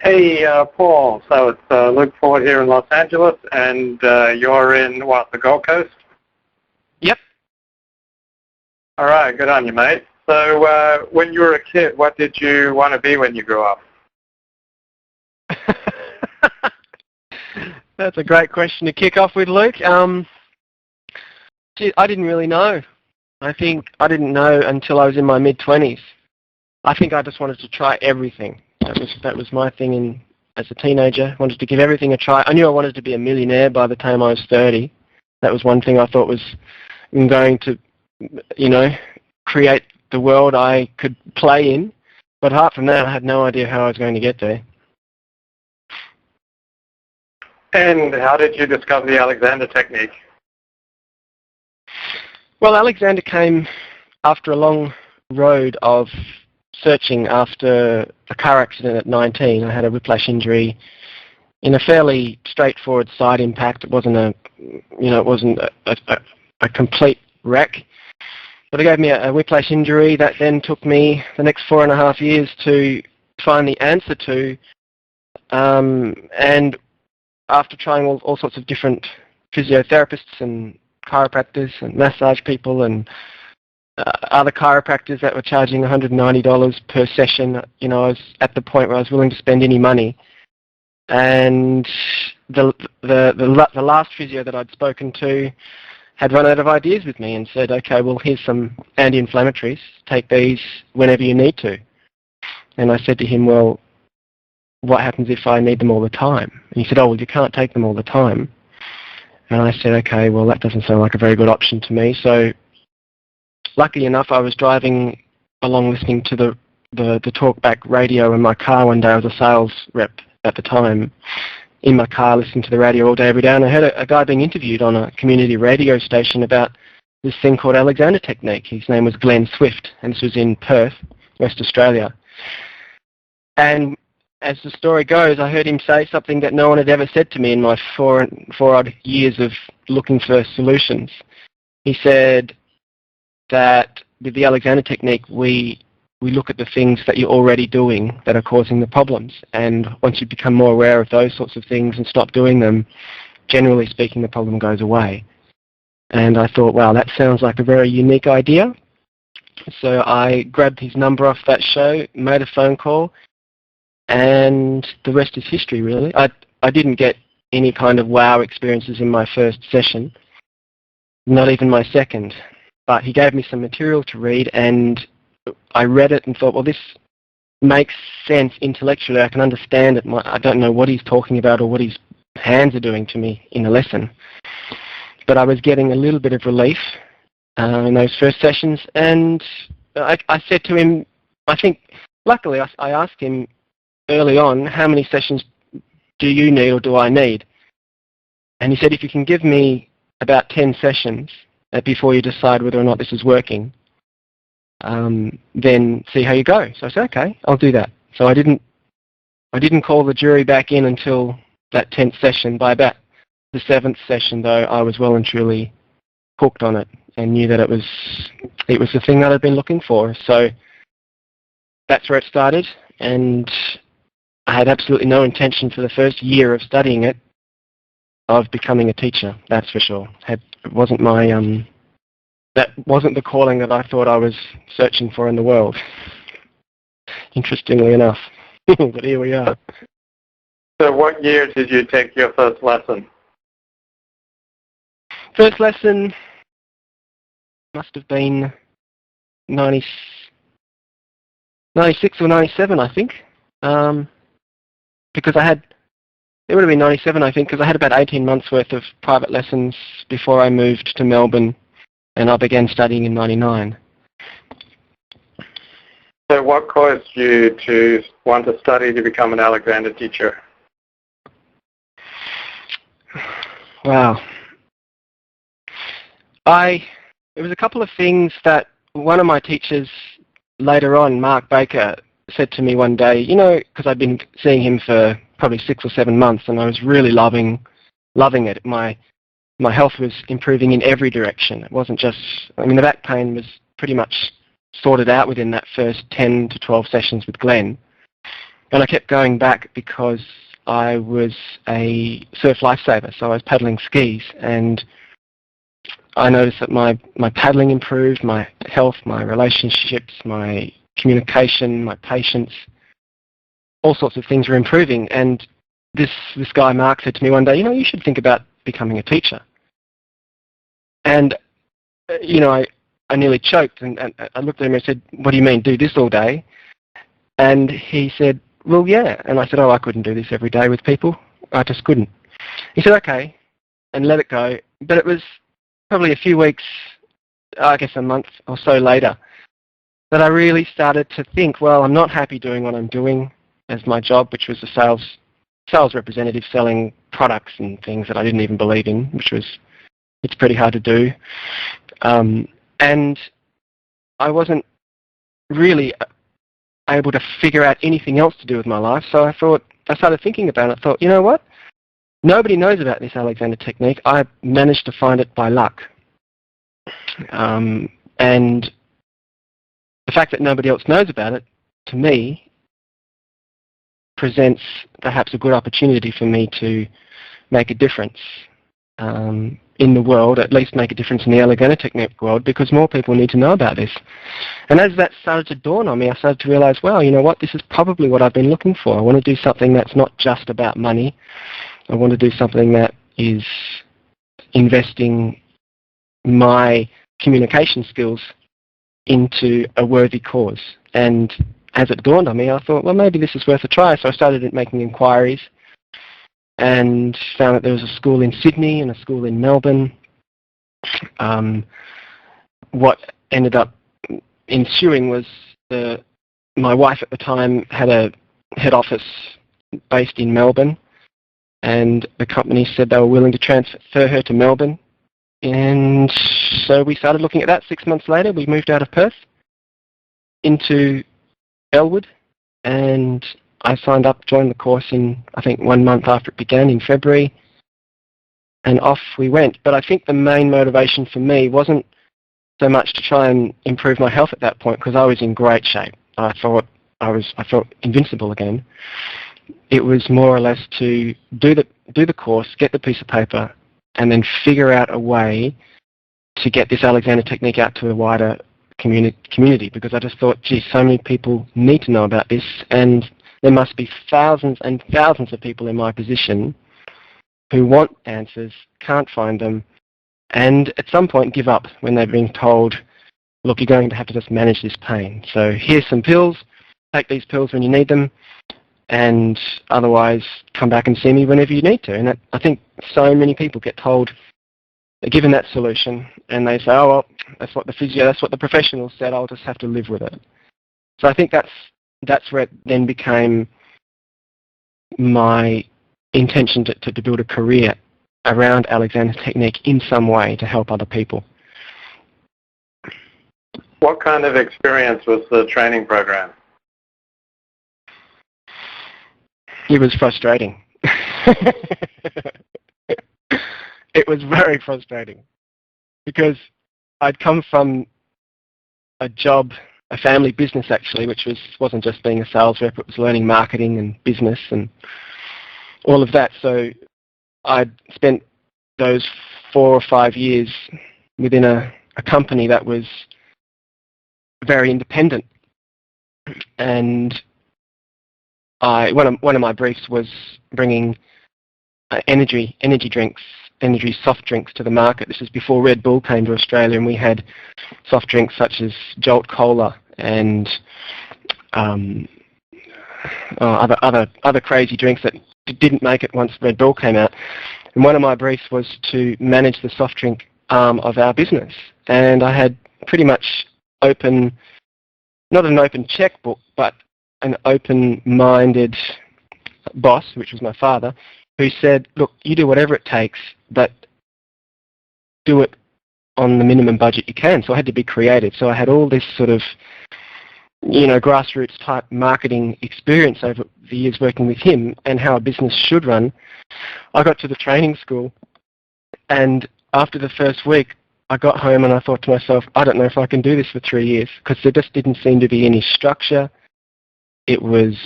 Hey, Paul. So it's Luke Ford here in Los Angeles, and you're in, what, the Gold Coast? Yep. All right, good on you, mate. So when you were a kid, what did you want to be when you grew up? That's a great question to kick off with, Luke. Gee, I didn't really know. I think I didn't know until I was in my mid-20s. I think I just wanted to try everything. That was my thing as a teenager. I wanted to give everything a try. I knew I wanted to be a millionaire by the time I was 30. That was one thing I thought was going to, create the world I could play in. But apart from that, I had no idea how I was going to get there. And how did you discover the Alexander Technique? Well, Alexander came after a long road of searching after a car accident at 19. I had a whiplash injury in a fairly straightforward side impact. It wasn't a complete wreck. But it gave me a whiplash injury that then took me the next 4.5 years to find the answer to. And after trying all sorts of different physiotherapists and chiropractors and massage people and other chiropractors that were charging $190 per session, I was at the point where I was willing to spend any money. And the last physio that I'd spoken to had run out of ideas with me and said, okay, well, here's some anti-inflammatories. Take these whenever you need to. And I said to him, well, what happens if I need them all the time? And he said, oh, well, you can't take them all the time. And I said, okay, well, that doesn't sound like a very good option to me. So luckily enough, I was driving along listening to the talkback radio in my car one day. I was a sales rep at the time, in my car listening to the radio all day, every day, and I heard a guy being interviewed on a community radio station about this thing called Alexander Technique. His name was Glenn Swift, and this was in Perth, West Australia. And as the story goes, I heard him say something that no one had ever said to me in my four odd years of looking for solutions. He said that with the Alexander Technique, we look at the things that you're already doing that are causing the problems. And once you become more aware of those sorts of things and stop doing them, generally speaking, the problem goes away. And I thought, wow, that sounds like a very unique idea. So I grabbed his number off that show, made a phone call, and the rest is history, really. I didn't get any kind of wow experiences in my first session, not even my second. But he gave me some material to read, and I read it and thought, well, this makes sense intellectually. I can understand it. I don't know what he's talking about or what his hands are doing to me in a lesson. But I was getting a little bit of relief in those first sessions. And I said to him, I think, luckily, I asked him early on, how many sessions do you need or do I need? And he said, if you can give me about 10 sessions before you decide whether or not this is working, then see how you go. So I said, okay, I'll do that. So I didn't call the jury back in until that 10th session. By about the 7th session, though, I was well and truly hooked on it and knew that it was the thing that I'd been looking for. So that's where it started, and I had absolutely no intention for the first year of studying it of becoming a teacher. That's for sure. It wasn't my that wasn't the calling that I thought I was searching for in the world. Interestingly enough. But here we are. So what year did you take your first lesson? First lesson must have been 96 or 97, I think. Because it would have been 97, I think, because I had about 18 months worth of private lessons before I moved to Melbourne, and I began studying in 99. So what caused you to want to study to become an Alexander teacher? Wow. It was a couple of things that one of my teachers later on, Mark Baker, said to me one day, because I'd been seeing him for probably 6 or 7 months, and I was really loving it. My health was improving in every direction. It wasn't just, the back pain was pretty much sorted out within that first 10 to 12 sessions with Glenn. And I kept going back because I was a surf lifesaver, so I was paddling skis, and I noticed that my paddling improved, my health, my relationships, my communication, my patience, all sorts of things were improving. And this guy, Mark, said to me one day, you should think about becoming a teacher. And, I nearly choked, and I looked at him and said, what do you mean, do this all day? And he said, well, yeah. And I said, I couldn't do this every day with people. I just couldn't. He said, okay, and let it go. But it was probably a few weeks, I guess a month or so later, that I really started to think, well, I'm not happy doing what I'm doing as my job, which was a sales representative selling products and things that I didn't even believe in, it's pretty hard to do. And I wasn't really able to figure out anything else to do with my life, so I started thinking about it. I thought, you know what? Nobody knows about this Alexander technique. I managed to find it by luck. And the fact that nobody else knows about it, to me, presents perhaps a good opportunity for me to make a difference in the world, at least make a difference in the Alexander technique world, because more people need to know about this. And as that started to dawn on me, I started to realize, well, you know what, this is probably what I've been looking for. I want to do something that's not just about money. I want to do something that is investing my communication skills into a worthy cause. And as it dawned on me, I thought, well, maybe this is worth a try. So I started making inquiries and found that there was a school in Sydney and a school in Melbourne. What ended up ensuing was my wife at the time had a head office based in Melbourne, and the company said they were willing to transfer her to Melbourne. And so we started looking at that. 6 months later, we moved out of Perth into Elwood, and I signed up, joined the course in, I think, 1 month after it began in February, and off we went. But I think the main motivation for me wasn't so much to try and improve my health at that point, because I was in great shape. I felt invincible again. It was more or less to do the course, get the piece of paper, and then figure out a way to get this Alexander technique out to a wider community, because I just thought, gee, so many people need to know about this, and there must be thousands and thousands of people in my position who want answers, can't find them, and at some point give up when they're being told, look, you're going to have to just manage this pain. So here's some pills, take these pills when you need them, and otherwise come back and see me whenever you need to. And I think so many people get told, they're given that solution, and they say, oh, well, that's what the professionals said, I'll just have to live with it. So I think that's where it then became my intention to build a career around Alexander technique in some way to help other people. What kind of experience was the training program? It was frustrating. It was very frustrating because I'd come from a job, a family business actually, which wasn't just being a sales rep, it was learning marketing and business and all of that. So I'd spent those 4 or 5 years within a company that was very independent, and one of my briefs was bringing energy drinks, energy soft drinks to the market. This is before Red Bull came to Australia, and we had soft drinks such as Jolt Cola and other crazy drinks that didn't make it once Red Bull came out. And one of my briefs was to manage the soft drink arm of our business, and I had pretty much not an open checkbook, but an open-minded boss, which was my father, who said, look, you do whatever it takes, but do it on the minimum budget you can. So I had to be creative. So I had all this sort of, grassroots type marketing experience over the years working with him and how a business should run. I got to the training school, and after the first week, I got home and I thought to myself, I don't know if I can do this for 3 years, because there just didn't seem to be any structure. It was